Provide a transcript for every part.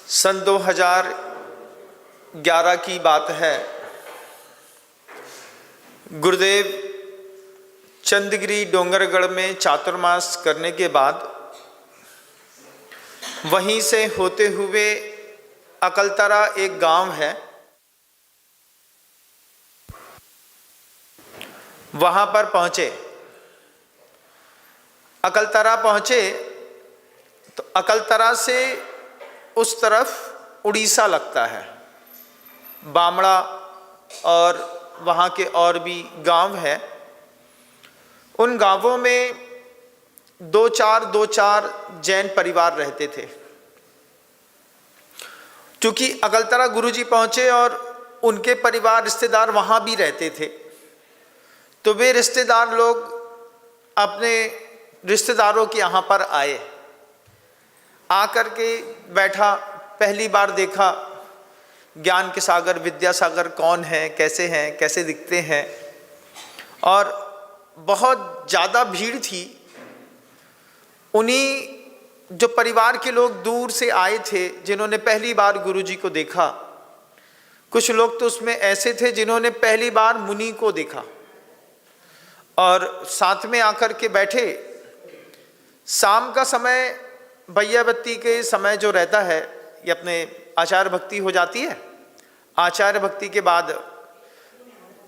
सन 2011 की बात है। गुरुदेव चंद्रगिरी डोंगरगढ़ में चातुर्मास करने के बाद वहीं से होते हुए अकलतरा एक गांव है, वहां पर पहुंचे। अकलतरा पहुंचे तो अकलतरा से उस तरफ उड़ीसा लगता है, बामड़ा और वहाँ के और भी गांव हैं। उन गांवों में दो चार जैन परिवार रहते थे। चूँकि अकलतरा गुरुजी पहुँचे और उनके परिवार रिश्तेदार वहाँ भी रहते थे, तो वे रिश्तेदार लोग अपने रिश्तेदारों के यहाँ पर आए। आकर के बैठा, पहली बार देखा ज्ञान के सागर विद्यासागर कौन है, कैसे दिखते हैं, और बहुत ज़्यादा भीड़ थी। उन्हीं जो परिवार के लोग दूर से आए थे जिन्होंने पहली बार गुरुजी को देखा, कुछ लोग तो उसमें ऐसे थे जिन्होंने पहली बार मुनि को देखा और साथ में आकर के बैठे। शाम का समय, भैया बत्ती के समय जो रहता है, ये अपने आचार्य भक्ति हो जाती है। आचार्य भक्ति के बाद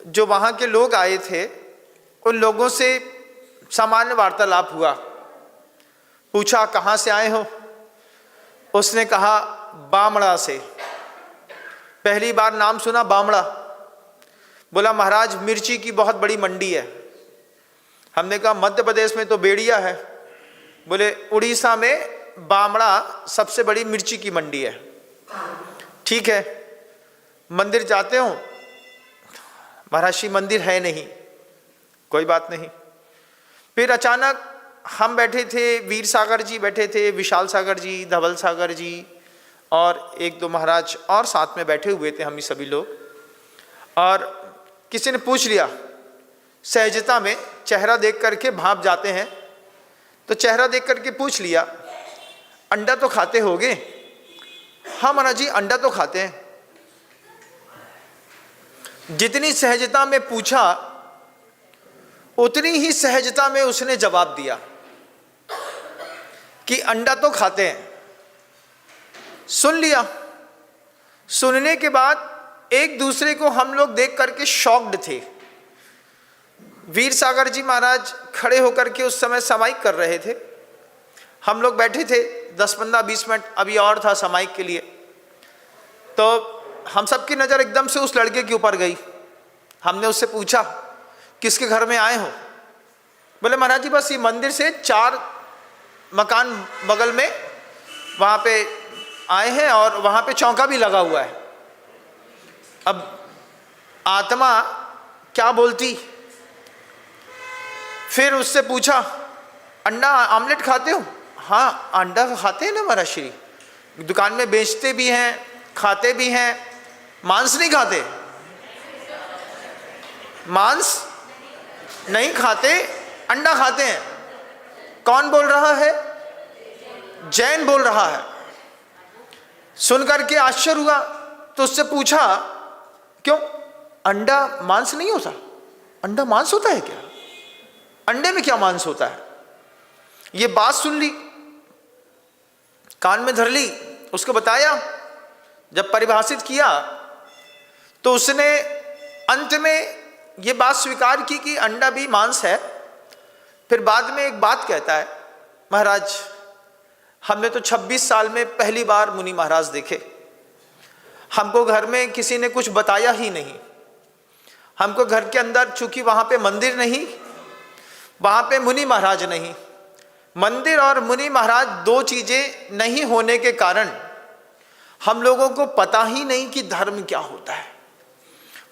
जो वहाँ के लोग आए थे, उन लोगों से सामान्य वार्तालाप हुआ। पूछा कहाँ से आए हो? उसने कहा बामड़ा से। पहली बार नाम सुना बामड़ा। बोला महाराज मिर्ची की बहुत बड़ी मंडी है। हमने कहा मध्य प्रदेश में तो बेड़िया है। बोले उड़ीसा में बामड़ा सबसे बड़ी मिर्ची की मंडी है। ठीक है, मंदिर जाते हो? महाराज श्री मंदिर है नहीं। कोई बात नहीं। फिर अचानक हम बैठे थे, वीर सागर जी बैठे थे, विशाल सागर जी, धवल सागर जी और एक दो महाराज और साथ में बैठे हुए थे, हम ही सभी लोग। और किसी ने पूछ लिया, सहजता में चेहरा देख करके भाप जाते हैं, तो चेहरा देख करके पूछ लिया, अंडा तो खाते होगे? हाँ महाराज जी अंडा तो खाते हैं। जितनी सहजता में पूछा उतनी ही सहजता में उसने जवाब दिया कि अंडा तो खाते हैं। सुन लिया। सुनने के बाद एक दूसरे को हम लोग देख करके शॉक्ड थे। वीर सागर जी महाराज खड़े होकर के उस समय समाइक कर रहे थे। हम लोग बैठे थे 10-15-20 मिनट अभी और था समाइक के लिए। तो हम सबकी नज़र एकदम से उस लड़के के ऊपर गई। हमने उससे पूछा किसके घर में आए हो? बोले महाराज जी बस ये मंदिर से 4 मकान बगल में वहाँ पे आए हैं और वहाँ पे चौका भी लगा हुआ है। अब आत्मा क्या बोलती? फिर उससे पूछा अंडा आमलेट खाते हो? हाँ अंडा खाते हैं ना महाराज श्री, दुकान में बेचते भी हैं, खाते भी हैं। मांस नहीं खाते? मांस नहीं खाते, अंडा खाते हैं। कौन बोल रहा है? जैन बोल रहा है। सुन करके आश्चर्य हुआ, तो उससे पूछा क्यों अंडा मांस नहीं होता? अंडा मांस होता है क्या? अंडे में क्या मांस होता है? ये बात सुन ली, कान में धर ली, उसको बताया। जब परिभाषित किया तो उसने अंत में ये बात स्वीकार की कि अंडा भी मांस है। फिर बाद में एक बात कहता है, महाराज हमने तो 26 साल में पहली बार मुनि महाराज देखे। हमको घर में किसी ने कुछ बताया ही नहीं। हमको घर के अंदर, चूंकि वहाँ पे मंदिर नहीं, वहाँ पे मुनि महाराज नहीं, मंदिर और मुनि महाराज 2 चीज़ें नहीं होने के कारण हम लोगों को पता ही नहीं कि धर्म क्या होता है।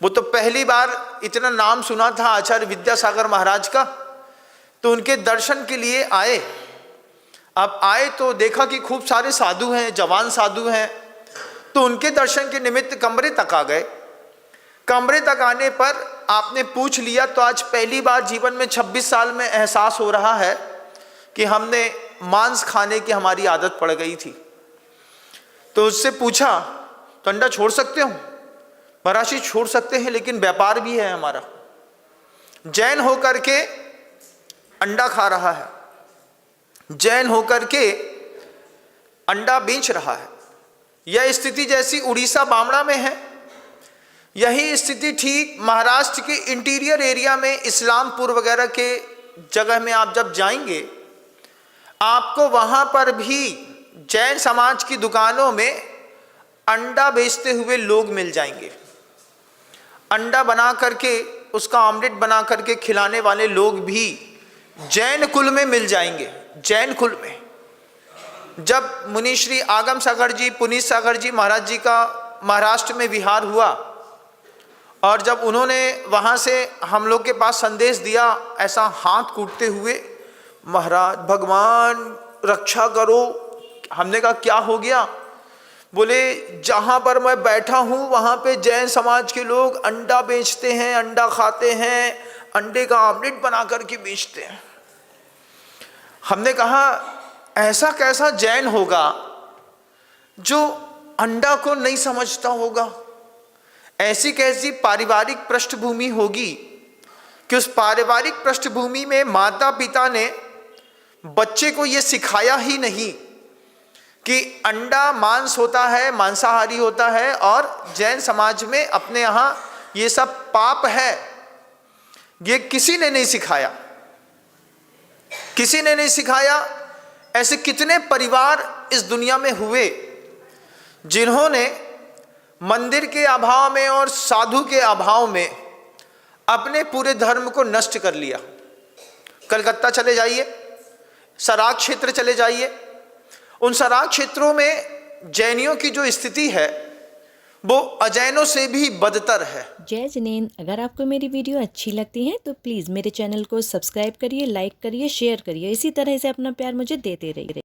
वो तो पहली बार इतना नाम सुना था आचार्य विद्यासागर महाराज का, तो उनके दर्शन के लिए आए। अब आए तो देखा कि खूब सारे साधु हैं, जवान साधु हैं, तो उनके दर्शन के निमित्त कमरे तक आ गए। कमरे तक आने पर आपने पूछ लिया, तो आज पहली बार जीवन में 26 साल में एहसास हो रहा है कि हमने मांस खाने की हमारी आदत पड़ गई थी। तो उससे पूछा तो अंडा छोड़ सकते हो? महाराज जी छोड़ सकते हैं, लेकिन व्यापार भी है हमारा। जैन होकर के अंडा खा रहा है, जैन होकर के अंडा बेच रहा है। यह स्थिति जैसी उड़ीसा बामड़ा में है, यही स्थिति ठीक महाराष्ट्र के इंटीरियर एरिया में इस्लामपुर वगैरह के जगह में आप जब जाएंगे, आपको वहां पर भी जैन समाज की दुकानों में अंडा बेचते हुए लोग मिल जाएंगे। अंडा बना करके उसका ऑमलेट बना करके खिलाने वाले लोग भी जैन कुल में मिल जाएंगे। जैन कुल में जब मुनि श्री आगम सागर जी, पुनीत सागर जी महाराज जी का महाराष्ट्र में विहार हुआ, और जब उन्होंने वहाँ से हम लोग के पास संदेश दिया ऐसा हाथ कूटते हुए, महाराज भगवान रक्षा करो। हमने कहा क्या हो गया? बोले जहाँ पर मैं बैठा हूँ वहाँ पे जैन समाज के लोग अंडा बेचते हैं, अंडा खाते हैं, अंडे का ऑमलेट बना करके बेचते हैं। हमने कहा ऐसा कैसा जैन होगा जो अंडा को नहीं समझता होगा? ऐसी कैसी पारिवारिक पृष्ठभूमि होगी कि उस पारिवारिक पृष्ठभूमि में माता पिता ने बच्चे को यह सिखाया ही नहीं कि अंडा मांस होता है, मांसाहारी होता है, और जैन समाज में अपने यहाँ ये सब पाप है। ये किसी ने नहीं सिखाया, किसी ने नहीं सिखाया। ऐसे कितने परिवार इस दुनिया में हुए जिन्होंने मंदिर के अभाव में और साधु के अभाव में अपने पूरे धर्म को नष्ट कर लिया। कलकत्ता चले जाइए, सराक क्षेत्र चले जाइए, उन सराक क्षेत्रों में जैनियों की जो स्थिति है वो अजैनों से भी बदतर है। जय जिनेंद्र, अगर आपको मेरी वीडियो अच्छी लगती है तो प्लीज़ मेरे चैनल को सब्सक्राइब करिए, लाइक करिए, शेयर करिए। इसी तरह से अपना प्यार मुझे देते रहिए।